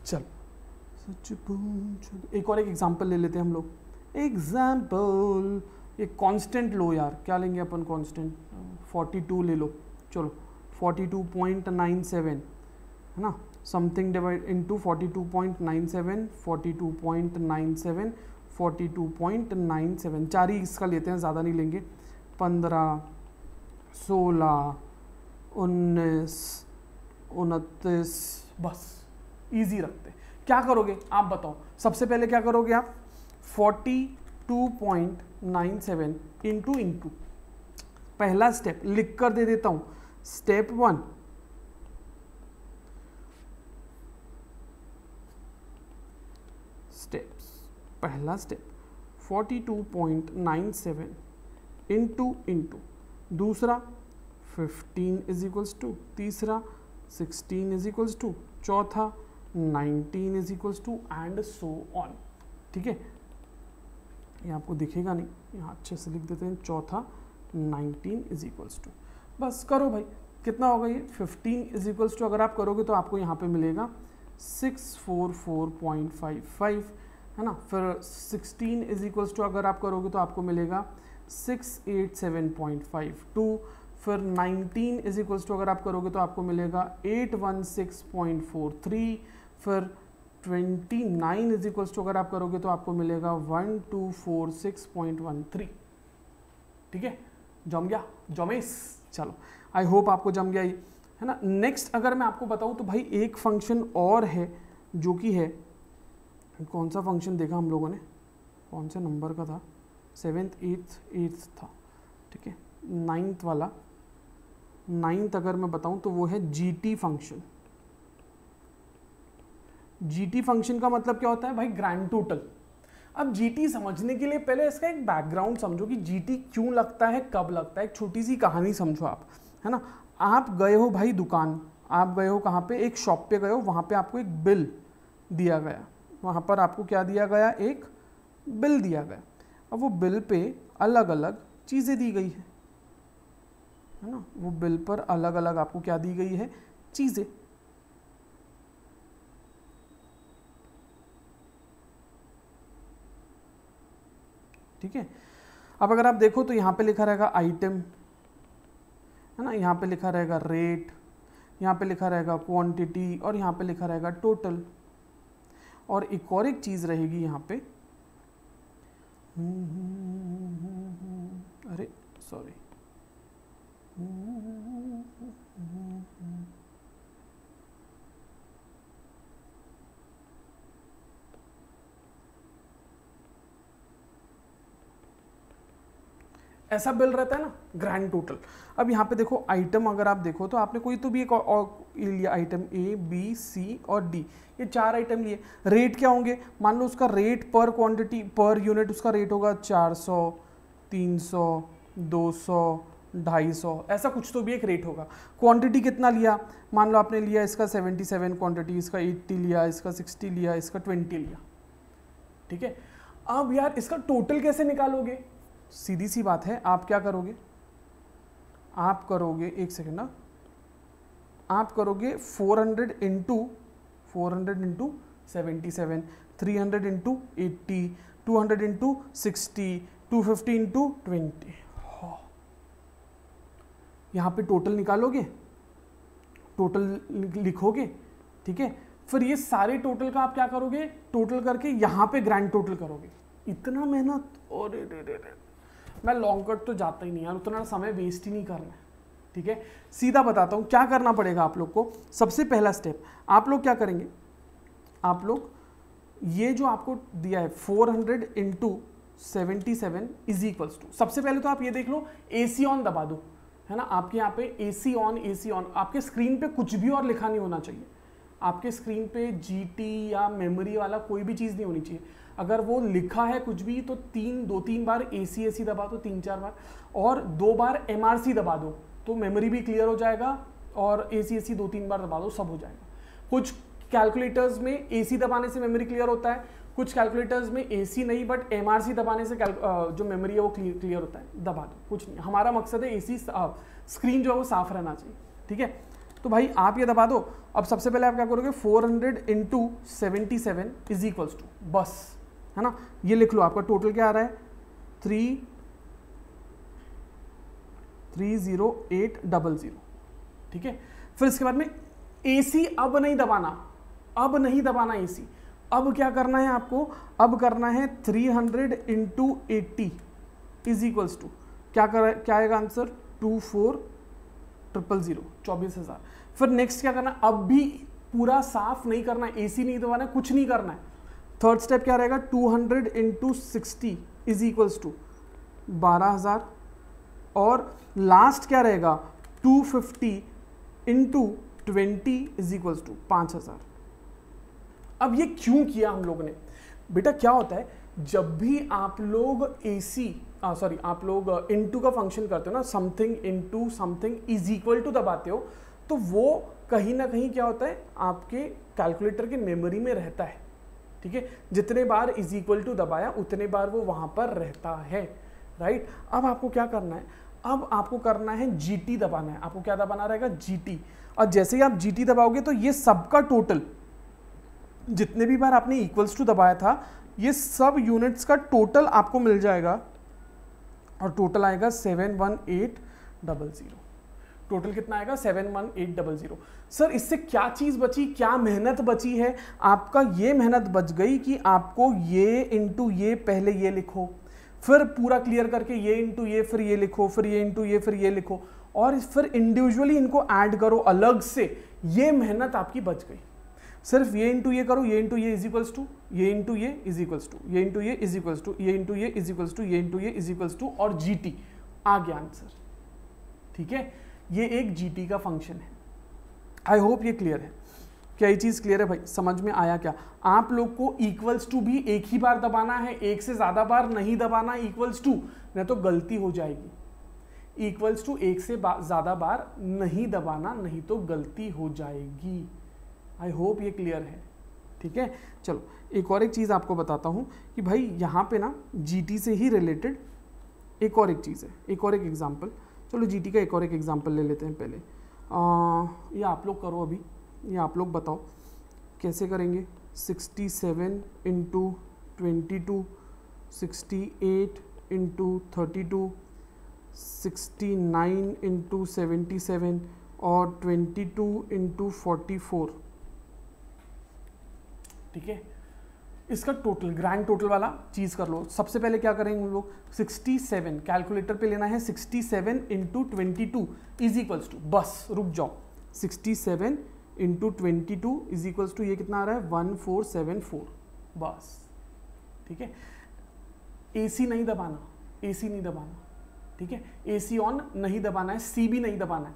चल सच पूछो, एक और एक एग्जाम्पल ले लेते हैं हम लोग, एग्जाम्पल ये कांस्टेंट लो यार, क्या लेंगे अपन कांस्टेंट 42 ले लो, चलो 42.97 है ना, समथिंग डिवाइड इनटू 42.97 42.97 42.97, चार ही इसका लेते हैं, ज़्यादा नहीं लेंगे, 15 16 19 29, बस इजी रखते हैं। क्या करोगे आप बताओ, सबसे पहले क्या करोगे आप 42.97 इंटू इंटू, पहला स्टेप लिख कर दे देता हूं, स्टेप 1 स्टेप्स, पहला स्टेप 42.97 इंटू इंटू, दूसरा 15 इज इक्वल्स टू, तीसरा 16 इज इक्वल्स टू, चौथा 19 is equals to and so on, ठीक है। ये आपको दिखेगा नहीं, यहाँ अच्छे से लिख देते हैं, चौथा 19 इज इक्वल्स टू, बस करो भाई, कितना होगा ये 15 इज इक्वल्स टू, अगर आप करोगे तो आपको यहाँ पे मिलेगा 644.55, है ना। फिर 16 इज इक्वल्स टू अगर आप करोगे तो आपको मिलेगा 687.52, फिर 19 इज इक्वल्स टू अगर आप करोगे तो आपको मिलेगा 816.43, फिर 29 इज इक्वल्स टू अगर आप करोगे तो आपको मिलेगा 1246.13, ठीक है, जम गया जमेस, चलो आई होप आपको जम गया ये, है ना। नेक्स्ट अगर मैं आपको बताऊं तो भाई एक फंक्शन और है जो कि है, कौन सा फंक्शन देखा हम लोगों ने, कौन से नंबर का था, 7th 8th था, ठीक है, 9th वाला, 9th अगर मैं बताऊं तो वो है GT फंक्शन। GT फंक्शन का मतलब क्या होता है भाई, ग्रैंड टोटल। अब GT समझने के लिए पहले इसका एक बैकग्राउंड समझो कि GT क्यों लगता है, कब लगता है, एक छोटी सी कहानी समझो आप, है ना। आप गए हो भाई दुकान, आप गए हो कहाँ पे, एक शॉप पे गए हो, वहाँ पे आपको एक बिल दिया गया, वहाँ पर आपको क्या दिया गया, एक बिल दिया गया। अब वो बिल पे अलग अलग चीज़ें दी गई है ना, वो बिल पर अलग अलग आपको क्या दी गई है, चीज़ें। ठीक है, अब अगर आप देखो तो यहाँ पे लिखा रहेगा आइटम, है ना, यहाँ पे लिखा रहेगा रेट, यहाँ पे लिखा रहेगा क्वांटिटी, और यहाँ पे लिखा रहेगा टोटल। और एक चीज़ रहेगी यहाँ पे, अरे सॉरी, ऐसा बिल रहता है ना, ग्रैंड टोटल। अब यहाँ पे देखो आइटम, अगर आप देखो तो आपने कोई तो भी एक और लिया आइटम, ए बी सी और डी, ये 4 आइटम लिए। रेट क्या होंगे, मान लो उसका रेट पर क्वांटिटी पर यूनिट उसका रेट होगा 400, 300, 200, 250, ऐसा कुछ तो भी एक रेट होगा। क्वांटिटी कितना लिया, मान लो आपने लिया इसका 77 क्वांटिटी, इसका 80 लिया, इसका 60 लिया, इसका 20 लिया। ठीक है, अब यार इसका टोटल कैसे निकालोगे, सीधी सी बात है, आप क्या करोगे, आप करोगे, एक सेकेंड ना, आप करोगे 400 इंटू 77, 300 इंटू 80, 200 इंटू 60, 250 इंटू 20। यहाँ पे टोटल निकालोगे, टोटल लिखोगे। ठीक है, फिर ये सारे टोटल का आप क्या करोगे, टोटल करके यहाँ पे ग्रैंड टोटल करोगे। इतना मेहनत, और मैं लॉन्ग कट तो जाता ही नहीं यार, उतना समय वेस्ट ही नहीं करना है। ठीक है, सीधा बताता हूँ क्या करना पड़ेगा आप लोग को। सबसे पहला स्टेप आप लोग क्या करेंगे, आप लोग ये जो आपको दिया है 400 इंटू 77 इज इक्वल्स टू, सबसे पहले तो आप ये देख लो AC ऑन दबा दो, है ना, आपके यहाँ पे AC ऑन, आपके स्क्रीन पे कुछ भी और लिखा नहीं होना चाहिए। आपके स्क्रीन पे GT या मेमोरी वाला कोई भी चीज़ नहीं होनी चाहिए। अगर वो लिखा है कुछ भी तो 2-3 बार AC दबा दो, 3-4 बार, और 2 बार MRC दबा दो, तो मेमोरी भी क्लियर हो जाएगा, और AC 2-3 बार दबा दो, सब हो जाएगा। कुछ कैलकुलेटर्स में AC दबाने से मेमोरी क्लियर होता है, कुछ कैलकुलेटर्स में AC नहीं बट MRC दबाने से जो मेमोरी है वो क्लियर होता है, दबा दो, कुछ नहीं। हमारा मकसद है AC स्क्रीन जो है वो साफ रहना चाहिए। ठीक है, तो भाई आप ये दबा दो। अब सबसे पहले आप क्या करोगे, 400 इंटू 77 इज इक्वल्स टू, बस, है ना, ये लिख लो। आपका टोटल क्या आ रहा है, 30800। ठीक है, फिर इसके बाद में AC अब नहीं दबाना AC। अब क्या करना है आपको, अब करना है 300 इंटू 80 इज इक्वल्स टू, क्या आएगा आंसर, 24,000, 24,000। फिर नेक्स्ट क्या करना, अब भी पूरा साफ नहीं करना है, AC नहीं दबाना है, कुछ नहीं करना है। थर्ड स्टेप क्या रहेगा, 200 इंटू 60 इज इक्वल्स टू 12,000, और लास्ट क्या रहेगा, 250 इंटू 20 इज इक्वल्स टू 5,000। अब ये क्यों किया हम लोगों ने, बेटा क्या होता है, जब भी आप लोग आप लोग इनटू का फंक्शन करते हो ना, something into something is equal to दबाते हो, तो वो कहीं ना कहीं क्या होता है, आपके कैलकुलेटर के मेमोरी में रहता है। ठीक है, जितने बार इज इक्वल टू दबाया उतने बार वो वहां पर रहता है, राइट। अब आपको क्या करना है, अब आपको करना है GT दबाना है। आपको क्या दबाना रहेगा, GT। और जैसे ही आप GT दबाओगे तो ये सबका टोटल, जितने भी बार आपने इक्वल्स टू दबाया था, ये सब यूनिट्स का टोटल आपको मिल जाएगा, और टोटल आएगा 71800। टोटल कितना आएगा, 71800। सर इससे क्या चीज़ बची, क्या मेहनत बची है, आपका ये मेहनत बच गई कि आपको ये इंटू ये पहले ये लिखो, फिर पूरा क्लियर करके ये इंटू ये, फिर ये लिखो, फिर ये इंटू ये, फिर ये लिखो, और फिर इंडिविजुअली इनको ऐड करो अलग से। ये मेहनत आपकी बच गई। सिर्फ ये इंटू ये करो, ये इंटू ये इज इक्वल्स टू, ये इंटू ये इज इक्वल्स टू, ये इंटू ये इज इक्वल्स टू, ये इंटू ये इज इक्वल्स टू, ये इंटू ये इज इक्वल्स टू, और GT आ गया आंसर। ठीक है, ये एक GT का फंक्शन है। आई होप ये क्लियर है। क्या ये चीज़ क्लियर है भाई, समझ में आया क्या? आप लोग को इक्वल्स टू भी एक ही बार दबाना है, एक से ज़्यादा बार नहीं दबाना इक्वल्स टू, नहीं तो गलती हो जाएगी। इक्वल्स टू एक से ज़्यादा बार नहीं दबाना, नहीं तो गलती हो जाएगी। आई होप ये क्लियर है, ठीक है। चलो एक और एक चीज़ आपको बताता हूँ कि भाई यहाँ पे ना GT से ही रिलेटेड एक और एक चीज़ है, एक और एक एग्जाम्पल। चलो GT का एक और एक एग्जाम्पल ले लेते हैं पहले। ये आप लोग करो अभी, ये आप लोग बताओ कैसे करेंगे। 67 इंटू 22, 68 इंटू 32, 69 इंटू 77 और 22 इंटू 44, ठीक है। इसका टोटल, ग्रैंड टोटल वाला चीज़ कर लो। सबसे पहले क्या करेंगे हम लोग, 67 कैलकुलेटर पे लेना है, 67 इंटू 22 इज इक्वल्स टू, बस रुक जाओ, 67 इंटू 22 इज इक्वल्स टू ये कितना आ रहा है 1474, बस, ठीक है। AC नहीं दबाना, AC नहीं दबाना, ठीक है। AC ऑन नहीं दबाना है, C भी नहीं दबाना है।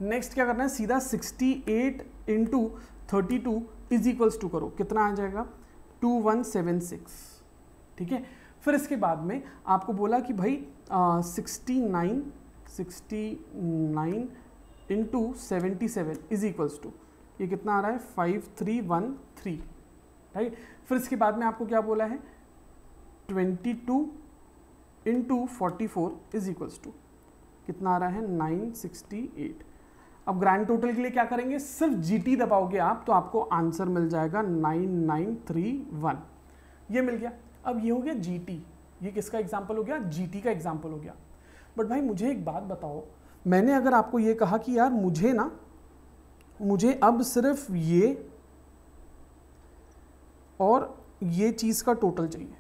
नेक्स्ट क्या करना है, सीधा 68 इंटू 32 इज इक्वल्स टू करो, कितना आ जाएगा 2176, ठीक है। फिर इसके बाद में आपको बोला कि भाई 69 इंटू 77 इज इक्वल्स टू ये कितना आ रहा है 5313, राइट। फिर इसके बाद में आपको क्या बोला है 22 इंटू 44 इज इक्वल्स टू कितना आ रहा है 968। अब ग्रैंड टोटल के लिए क्या करेंगे, सिर्फ GT दबाओगे आप तो आपको आंसर मिल जाएगा 9931, ये मिल गया। अब ये हो गया GT, ये किसका एग्जांपल हो गया, GT का एग्जांपल हो गया। बट भाई मुझे एक बात बताओ, मैंने अगर आपको ये कहा कि यार मुझे अब सिर्फ ये और ये चीज़ का टोटल चाहिए,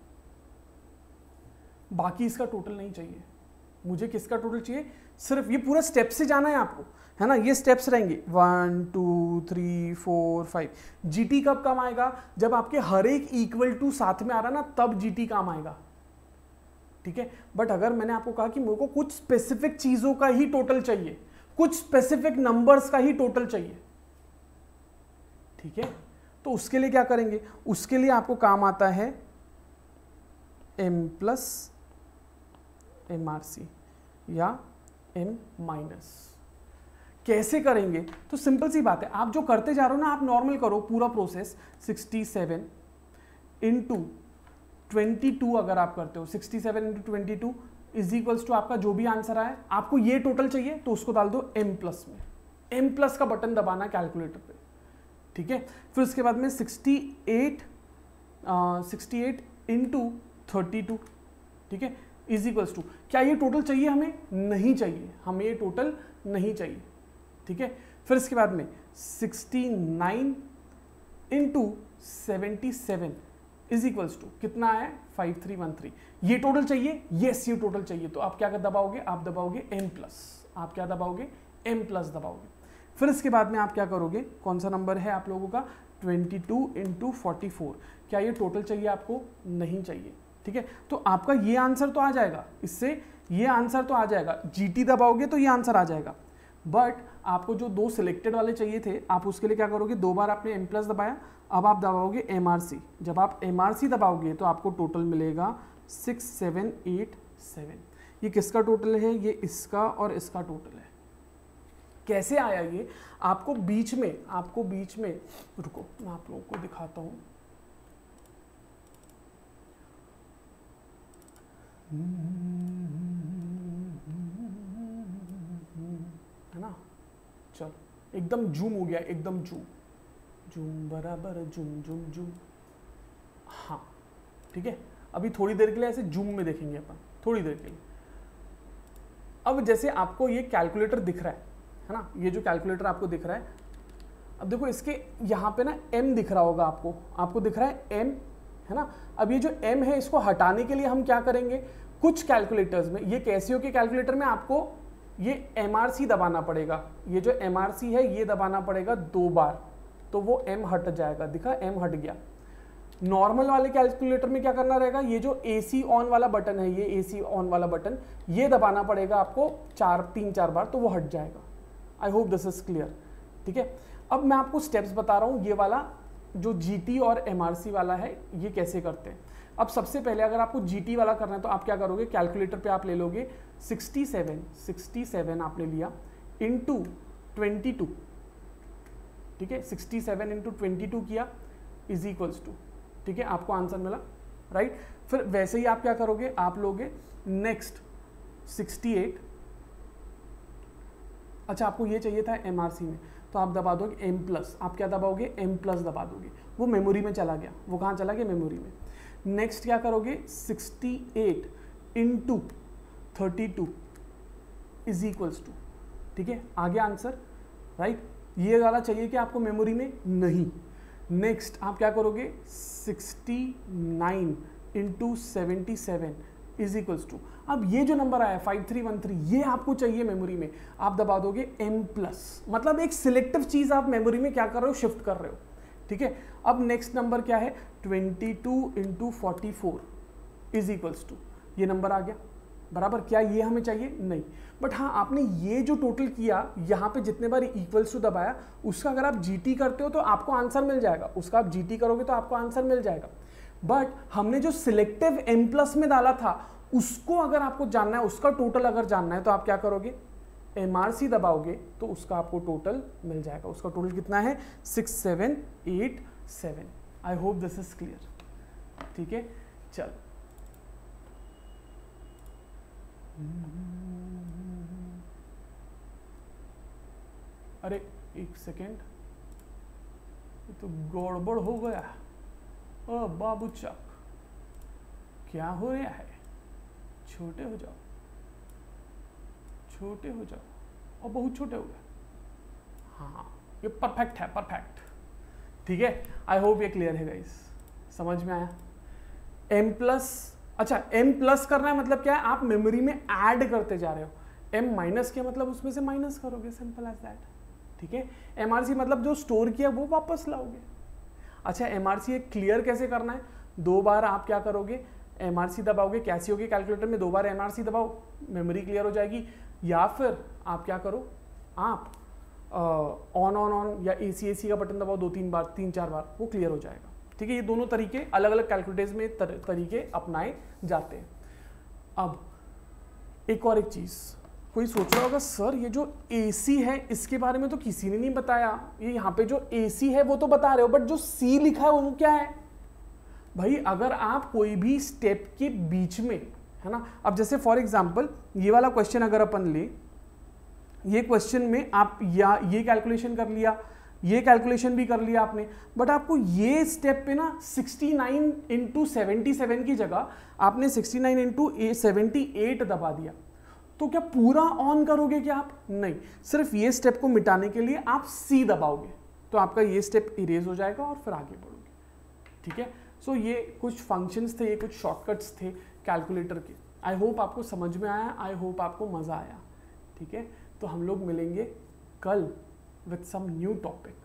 बाकी इसका टोटल नहीं चाहिए, मुझे किसका टोटल चाहिए, सिर्फ ये पूरा स्टेप से जाना है आपको, है ना। ये स्टेप्स रहेंगे 1 2 3 4 5। GT कब काम आएगा, जब आपके हर एक इक्वल टू साथ में आ रहा ना, तब GT काम आएगा, ठीक है। बट अगर मैंने आपको कहा कि मेरे को कुछ स्पेसिफिक चीजों का ही टोटल चाहिए, कुछ स्पेसिफिक नंबर्स का ही टोटल चाहिए, ठीक है, तो उसके लिए क्या करेंगे, उसके लिए आपको काम आता है M प्लस MRC या M माइनस। कैसे करेंगे, तो सिंपल सी बात है, आप जो करते जा रहे हो ना, आप नॉर्मल करो पूरा प्रोसेस। 67 इंटू 22 अगर आप करते हो, 67 इंटू 22 इज इक्वल्स टू आपका जो भी आंसर आए, आपको ये टोटल चाहिए तो उसको डाल दो M प्लस में, M प्लस का बटन दबाना कैलकुलेटर पे, ठीक है। फिर उसके बाद में 68 इंटू 32, ठीक है, इज इक्वल्स टू, क्या ये टोटल चाहिए हमें, नहीं चाहिए, हमें ये टोटल नहीं चाहिए, ठीक है। फिर इसके बाद में 69 इंटू 77 इज इक्वल्स टू कितना है 5313, ये टोटल चाहिए, यस ये टोटल चाहिए, तो आप क्या दबाओगे, आप दबाओगे M प्लस, आप क्या दबाओगे M प्लस दबाओगे। फिर इसके बाद में आप क्या करोगे, कौन सा नंबर है आप लोगों का 22 इंटू 44, क्या ये टोटल चाहिए आपको, नहीं चाहिए, ठीक है। तो आपका ये आंसर तो आ जाएगा, इससे ये आंसर तो आ जाएगा, GT दबाओगे तो ये आंसर आ जाएगा। बट आपको जो दो सिलेक्टेड वाले चाहिए थे, आप उसके लिए क्या करोगे, दो बार आपने M प्लस दबाया, अब आप दबाओगे MRC। जब आप MRC दबाओगे तो आपको टोटल मिलेगा 6787। ये किसका टोटल है, ये इसका और इसका टोटल है। कैसे आया ये, आपको बीच में रुको मैं आप लोगों को दिखाता हूं। है ना, चलो एकदम जूम हो गया, एकदम जूम बराबर जूम, हाँ ठीक है। अभी थोड़ी देर के लिए ऐसे जूम में देखेंगे अपन, थोड़ी देर के लिए। अब जैसे आपको ये कैलकुलेटर दिख रहा है ना, ये जो कैलकुलेटर आपको दिख रहा है, अब देखो इसके यहाँ पे ना M दिख रहा होगा आपको दिख रहा है M, है ना। अब ये जो M है इसको हटाने के लिए हम क्या करेंगे, कुछ कैलकुलेटर्स में, ये कैसियो के कैलकुलेटर में आपको ये MRC दबाना पड़ेगा, ये जो MRC है ये दबाना पड़ेगा 2 बार, तो वो M हट जाएगा, दिखा M हट गया। नॉर्मल वाले कैलकुलेटर में क्या करना रहेगा, ये जो AC ऑन वाला बटन है, ये AC ऑन वाला बटन ये दबाना पड़ेगा आपको 3-4 बार, तो वो हट जाएगा। I hope this is clear, ठीक है। अब मैं आपको स्टेप्स बता रहा हूँ, ये वाला जो GT और MRC वाला है ये कैसे करते हैं। अब सबसे पहले अगर आपको जीटी वाला करना है तो आप क्या करोगे, कैलकुलेटर पे आप ले लोगे 67 आपने लिया इंटू 22, ठीक है, 67 इंटू 22 किया इज इक्वल्स टू, ठीक है, आपको आंसर मिला, राइट। फिर वैसे ही आप क्या करोगे, आप लोगे नेक्स्ट 68, अच्छा आपको ये चाहिए था एमआरसी में, तो आप दबा दोगे एम प्लस, आप क्या दबाओगे, एम प्लस दबा दोगे, वो मेमोरी में चला गया, वो कहाँ चला गया, मेमोरी में। नेक्स्ट क्या करोगे, 68 इंटू 32 इज इक्वल्स टू, ठीक है, आ गया आंसर, राइट। ये वाला चाहिए कि आपको मेमोरी में, नहीं। नेक्स्ट आप क्या करोगे, 69 इंटू 77 इज इक्वल्स टू, अब ये जो नंबर आया 5313 ये आपको चाहिए मेमोरी में, आप दबा दोगे m प्लस, मतलब एक सिलेक्टिव चीज आप मेमोरी में क्या कर रहे हो, शिफ्ट कर रहे हो, ठीक है। अब नेक्स्ट नंबर क्या है, 22 इंटू 44 इज इक्वल्स टू, ये नंबर आ गया बराबर। क्या ये हमें चाहिए, नहीं, बट हाँ आपने ये जो टोटल किया यहाँ पे जितने बार इक्वल्स टू दबाया उसका अगर आप जीटी करते हो तो आपको आंसर मिल जाएगा, उसका आप जीटी करोगे तो आपको आंसर मिल जाएगा। बट हमने जो सिलेक्टिव m प्लस में डाला था उसको अगर आपको जानना है, उसका टोटल अगर जानना है तो आप क्या करोगे, एमआरसी दबाओगे तो उसका आपको टोटल मिल जाएगा। उसका टोटल कितना है, 6787। I hope this is clear, ठीक है। चल अरे एक सेकेंड, ये तो गड़बड़ हो गया। ओ बाबू चक, क्या हो रहा है, छोटे हो जाओ, छोटे हो जाओ, और बहुत छोटे हो गए। हाँ ये परफेक्ट है, परफेक्ट, ठीक है। आई होप ये क्लियर है गाइस, समझ में आया। m प्लस, अच्छा m प्लस करना है मतलब क्या है, आप मेमोरी में ऐड करते जा रहे हो, m माइनस किया मतलब उसमें से माइनस करोगे, सिंपल एज दैट, ठीक है। एमआरसी मतलब जो स्टोर किया वो वापस लाओगे। अच्छा एमआरसी क्लियर कैसे करना है, 2 बार आप क्या करोगे, एमआरसी दबाओगे, कैसी होगी कैलकुलेटर में, 2 बार एमआरसी दबाओ, मेमोरी क्लियर हो जाएगी। या फिर आप क्या करो, आप ऑन ऑन ऑन या एसी का बटन दबाओ 2-3 बार, 3-4 बार, वो क्लियर हो जाएगा, ठीक है। ये दोनों तरीके अलग अलग कैलकुलेटर्स में तरीके अपनाए जाते हैं। अब एक और एक चीज़, कोई सोच रहा होगा सर ये जो AC है इसके बारे में तो किसी ने नहीं बताया, ये यहाँ पे जो AC है वो तो बता रहे हो, बट जो C लिखा है वो क्या है भाई। अगर आप कोई भी स्टेप के बीच में, है ना, अब जैसे फॉर एग्जांपल ये वाला क्वेश्चन अगर अपन ले, ये क्वेश्चन में आप या ये कैलकुलेशन कर लिया, ये कैलकुलेशन भी कर लिया आपने, बट आपको ये स्टेप पे ना 69 इंटू 77 की जगह आपने 69 इंटू 78 दबा दिया, तो क्या पूरा ऑन करोगे क्या आप, नहीं, सिर्फ ये स्टेप को मिटाने के लिए आप C दबाओगे, तो आपका ये स्टेप इरेज हो जाएगा और फिर आगे बढ़ोगे, ठीक है। सो ये कुछ फंक्शंस थे, ये कुछ शॉर्टकट्स थे कैलकुलेटर के। आई होप आपको समझ में आया, आई होप आपको मज़ा आया, ठीक है। तो हम लोग मिलेंगे कल विथ सम न्यू टॉपिक,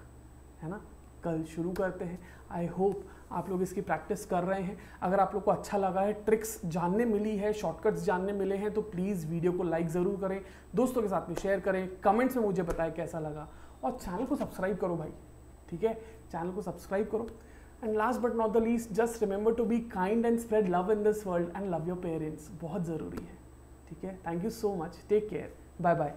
है ना, कल शुरू करते हैं। आई होप आप लोग इसकी प्रैक्टिस कर रहे हैं। अगर आप लोग को अच्छा लगा है, ट्रिक्स जानने मिली है, शॉर्टकट्स जानने मिले हैं, तो प्लीज़ वीडियो को लाइक ज़रूर करें, दोस्तों के साथ में शेयर करें, कमेंट्स में मुझे बताएं कैसा लगा, और चैनल को सब्सक्राइब करो भाई, ठीक है, चैनल को सब्सक्राइब करो। And last but not the least, just remember to be kind and spread love in this world and love your parents, बहुत ज़रूरी है, ठीक है। Thank you so much, take care, bye bye.